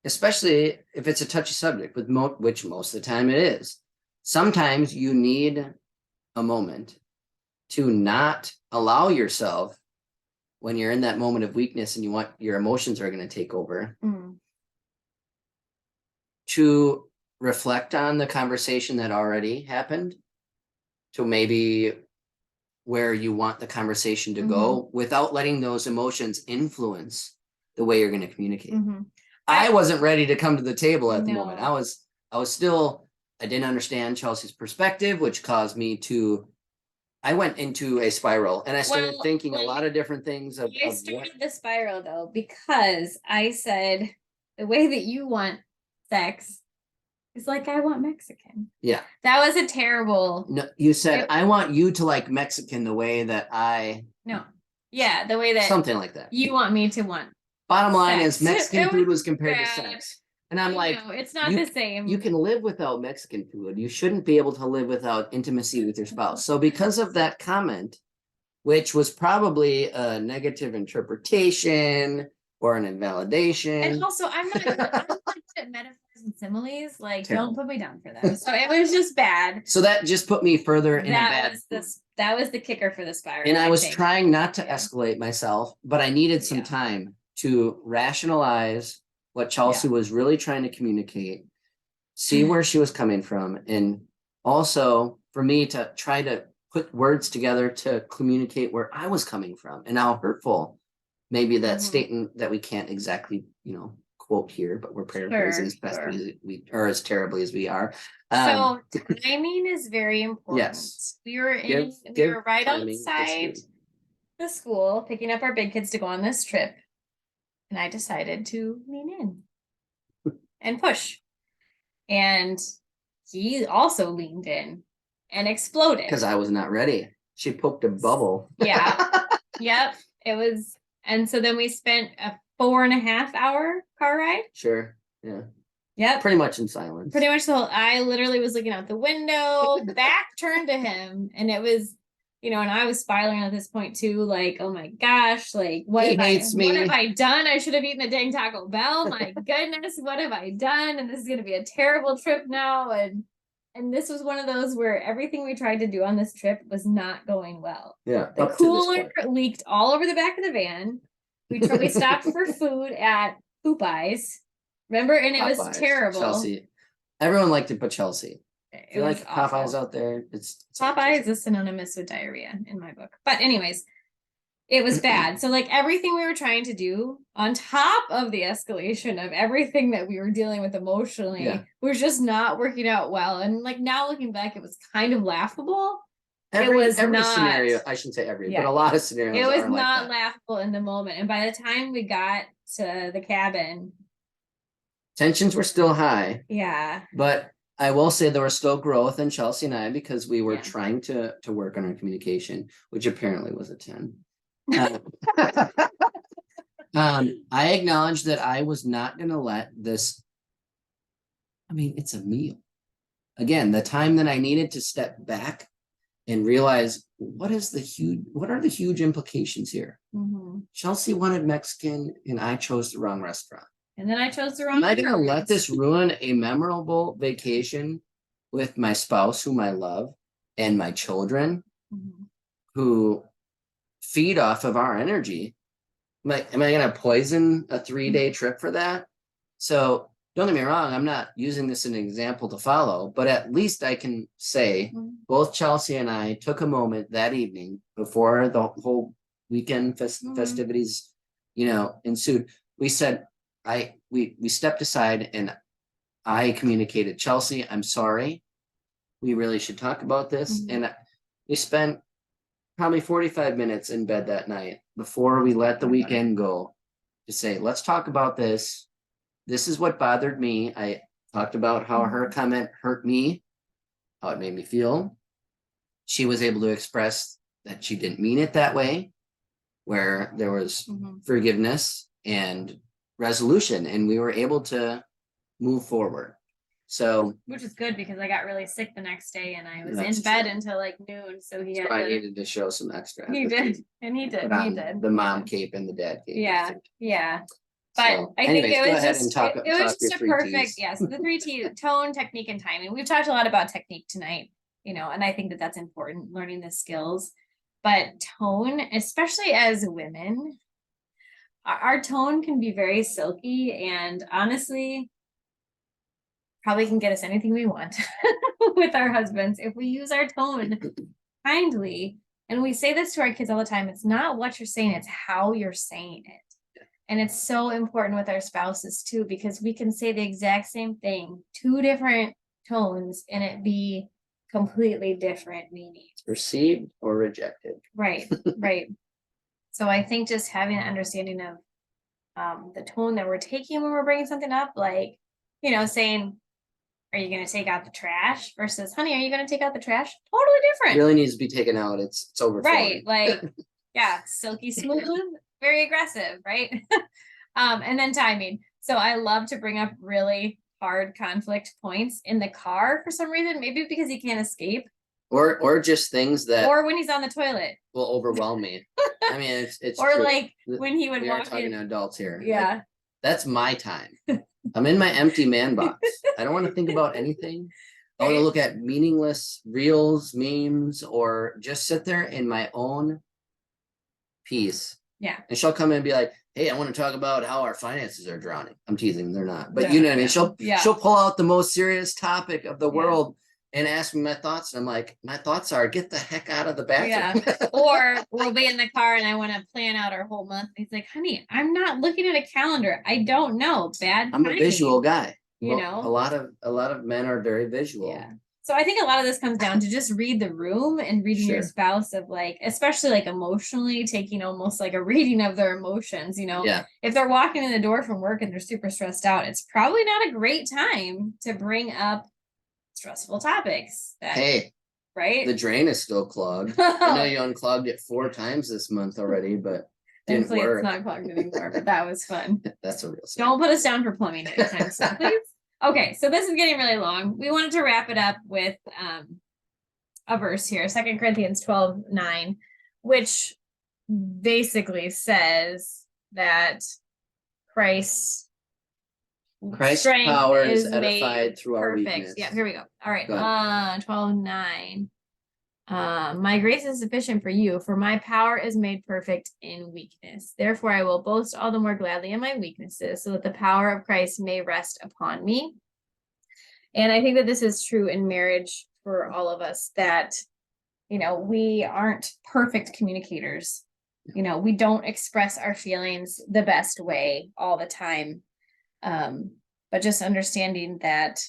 especially if it's a touchy subject, with which most of the time it is. Sometimes you need a moment to not allow yourself, when you're in that moment of weakness and you want your emotions are going to take over, to reflect on the conversation that already happened, to maybe where you want the conversation to go without letting those emotions influence the way you're going to communicate. I wasn't ready to come to the table at the moment. I was still, I didn't understand Chelsea's perspective, which caused me to, I went into a spiral and I started Well, thinking a like, lot of different things of I what, started the spiral though, because I said the way that you want sex is like I want Mexican. yeah. That was a terrible, No, you said, It- I want you to like Mexican the way that no. Yeah, the way that something like that. you want me to want. Bottom line is sex. Mexican It food was was compared to bad. sex. And I'm like, No, it's not you, the same. you can live without Mexican food. You shouldn't be able to live without intimacy with your spouse. So because of that comment, which was probably a negative interpretation or an invalidation. And also, I'm not good at metaphors and similes. Like, Terrible. don't put me down for that. So it was just bad. So that just put me further in a bad. That was the kicker for the spiral. And I was think. trying not to Yeah. escalate myself, but I needed some Yeah. time to rationalize what Chelsea was really trying to communicate, see where she was coming from, and also for me to try to put words together to communicate where I was coming from and how hurtful maybe that Mhm. statement that we can't exactly, quote here, but we're paraphrasing as best as we or as terribly as we are. So timing is very important. Yes. We were right timing its outside due. the school picking up our big kids to go on this trip. And I decided to lean in and push. And he also leaned in and exploded. Because I was not ready. She poked a bubble. Yeah. Yep. It was, and so then we spent a 4.5 hour car ride. Sure. Yeah. Yep. Pretty much in silence. Pretty much I literally was looking out the window, back turned to him, and it was, and I was spiraling at this point too, like, oh my gosh, like what have I done? I should have eaten the dang Taco Bell. My goodness, what have I done? And this is gonna be a terrible trip now. And this was one of those where everything we tried to do on this trip was not going well. Yeah. The cooler leaked all over the back of the van. We stopped for food at Popeyes. Remember? And it was terrible. Chelsea. Everyone liked it but Chelsea. If you like awful. Popeyes out there, it's Popeyes is synonymous with diarrhea in my book. But anyways, it was bad. So like everything we were trying to do on top of the escalation of everything that we were dealing with emotionally was just not working out well. And like now looking back, it was kind of laughable. Every scenario, I shouldn't say every, but a lot of scenarios. It was not laughable in the moment. And by the time we got to the cabin, tensions were still high. Yeah. But I will say there was still growth in Chelsea and I because we were trying to work on our communication, which apparently was a 10. I acknowledge that I was not going to let this. I mean, it's a meal. Again, the time that I needed to step back and realize what are the huge implications here? Mm-hmm. Chelsea wanted Mexican and I chose the wrong restaurant. And then I chose the wrong. Am I going to let this ruin a memorable vacation with my spouse, whom I love, and my children, who feed off of our energy? Am I going to poison a 3-day trip for that? So don't get me wrong, I'm not using this as an example to follow, but at least I can say both Chelsea and I took a moment that evening before the whole weekend festivities, ensued. We said, we stepped aside and I communicated, Chelsea, I'm sorry. We really should talk about this. And we spent probably 45 minutes in bed that night before we let the weekend go to say, let's talk about this. This is what bothered me. I talked about how her comment hurt me, how it made me feel. She was able to express that she didn't mean it that way, where there was forgiveness and resolution, and we were able to move forward. So, which is good because I got really sick the next day and I was in bed until like noon. So I needed to show some extra. He did, and he did. The mom cape and the dad cape. Yeah. But so, I anyways, think it was just a perfect, the 3 T tone, technique, and timing. We've talked a lot about technique tonight, and I think that that's important, learning the skills. But tone, especially as women, our tone can be very silky and honestly probably can get us anything we want with our husbands if we use our tone kindly. And we say this to our kids all the time. It's not what you're saying, it's how you're saying it. And it's so important with our spouses too, because we can say the exact same thing, 2 different tones, and it be completely different meaning. Received or rejected. Right, right. So I think just having an understanding of the tone that we're taking when we're bringing something up, like, saying, are you going to take out the trash versus, honey, are you going to take out the trash? Totally different. Really needs to be taken out. It's overflowing. Right. Like, yeah, silky smooth, very aggressive, right? And then timing. So I love to bring up really hard conflict points in the car for some reason, maybe because he can't escape, Or just things that or when he's on the toilet, will overwhelm me. I mean, it's or true. like when he would We are walk talking in. to adults here. Like, Yeah. that's my time. I'm in my empty man box. I don't want to think about anything. I want to Right. look at meaningless reels, memes, or just sit there in my own peace. Yeah. And she'll come in and be like, hey, I want to talk about how our finances are drowning. I'm teasing, they're not. But Yeah, you know what I mean? yeah. She'll pull out the most serious topic of the Yeah. world and ask me my thoughts. And I'm like, my thoughts are get the heck out of the bathroom. Or we'll be in the car and I want to plan out our whole month. He's like, honey, I'm not looking at a calendar. I don't know. Bad I'm a timing. visual guy. You know? A lot of men are very visual. Yeah. So I think a lot of this comes down to just read the room and reading your Sure. spouse, of like, especially like emotionally taking almost like a reading of their emotions, Yeah. If they're walking in the door from work and they're super stressed out, it's probably not a great time to bring up stressful topics. Hey, Right? the drain is still clogged. I know you unclogged it 4 times this month already, but didn't Thankfully, work. it's not clogged anymore, but that was fun. That's a real Don't put us down for plumbing anytime soon, please. Okay, so this is getting really long. We wanted to wrap it up with a verse here, 2 Corinthians 12:9, which basically says that Christ's strength power is made edified through our perfect. weakness. Yeah, here we go. All right. Go ahead. 12:9. My grace is sufficient for you, for my power is made perfect in weakness. Therefore, I will boast all the more gladly in my weaknesses, so that the power of Christ may rest upon me. And I think that this is true in marriage for all of us, that, we aren't perfect communicators. We don't express our feelings the best way all the time. But just understanding that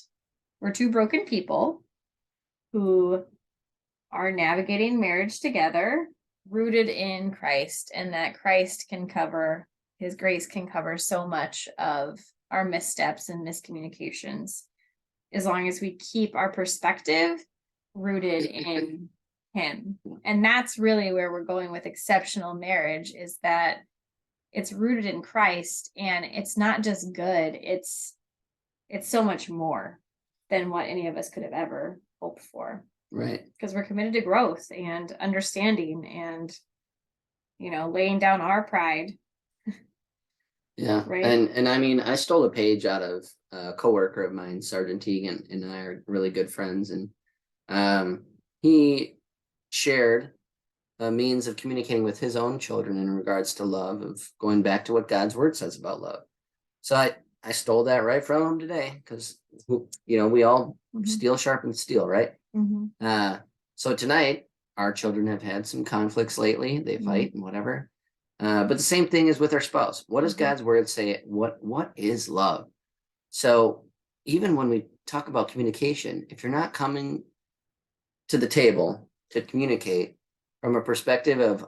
we're two broken people who are navigating marriage together, rooted in Christ, and that His grace can cover so much of our missteps and miscommunications, as long as we keep our perspective rooted in Him. And that's really where we're going with exceptional marriage, is that it's rooted in Christ, and it's not just good, it's so much more than what any of us could have ever hoped for. Right. Because we're committed to growth and understanding and, laying down our pride. Yeah. Right. And I mean, I stole a page out of a coworker of mine, Sergeant Teague, and I are really good friends. And he shared a means of communicating with his own children in regards to love, of going back to what God's word says about love. So I stole that right from him today, because we all steel sharpens steel, right? So tonight our children have had some conflicts lately. They fight and whatever. But the same thing is with our spouse. What does God's word say? What is love? So even when we talk about communication, if you're not coming to the table to communicate from a perspective of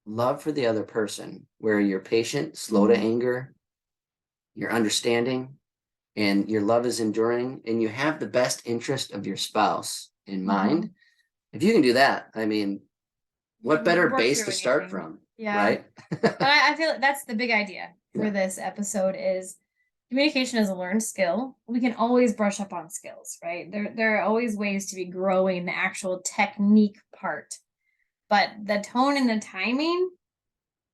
love for the other person, where you're patient, slow to anger, you're understanding, and your love is enduring, and you have the best interest of your spouse in mind, if you can do that, I mean, what better base to start from? Yeah. Right. But I feel like that's the big idea for this episode, is communication is a learned skill. We can always brush up on skills, right? There are always ways to be growing the actual technique part, but the tone and the timing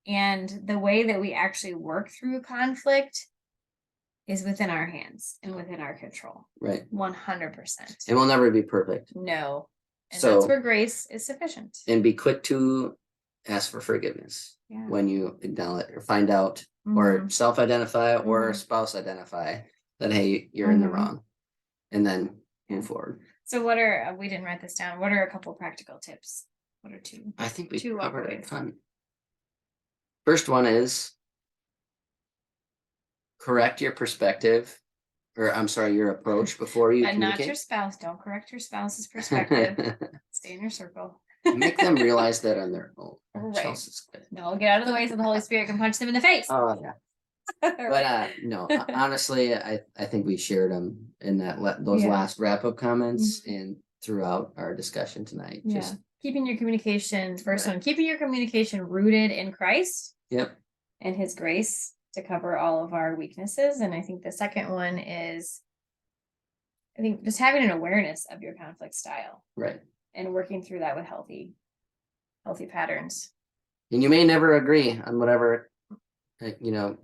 and the way that we actually work through conflict is within our hands and within our control. Right. 100%. And we'll never be perfect. No. And So, that's where grace is sufficient. And be quick to ask for forgiveness when you acknowledge or find out or self-identify or spouse identify that, hey, you're in the wrong, and then move forward. So we didn't write this down. What are a couple practical tips? What are two? I think we two covered a walkaways? ton. First one is correct your perspective or I'm sorry, your approach before you And not your communicate. spouse. Don't correct your spouse's perspective. Stay in your circle. Make them realize that on their own. Right. Chelsea's good. No, get out of the way so the Holy Spirit can punch them in the face. Oh, yeah. But no, honestly, I think we shared them in those Yeah. last wrap-up comments Mhm. and throughout our discussion tonight. Yeah. Just, Keeping your communication, first Right. one, keeping your communication rooted in Christ yep, and his grace to cover all of our weaknesses. And I think the second one is, I think just having an awareness of your conflict style right. and working through that with healthy patterns. And you may never agree on whatever,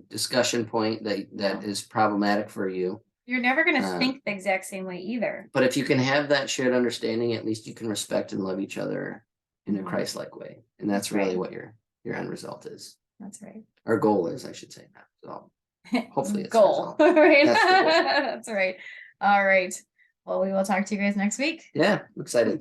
discussion point that No. is problematic for you. You're never going to Uh, think the exact same way either. But if you can have that shared understanding, at least you can respect and love each other in a Mhm. Christ-like way. And that's That's really right. what your end result is. That's right. Our goal is, I should say. So hopefully it's the Goal. result. Right. That's the goal. That's right. All right. Well, we will talk to you guys next week. Yeah, I'm excited.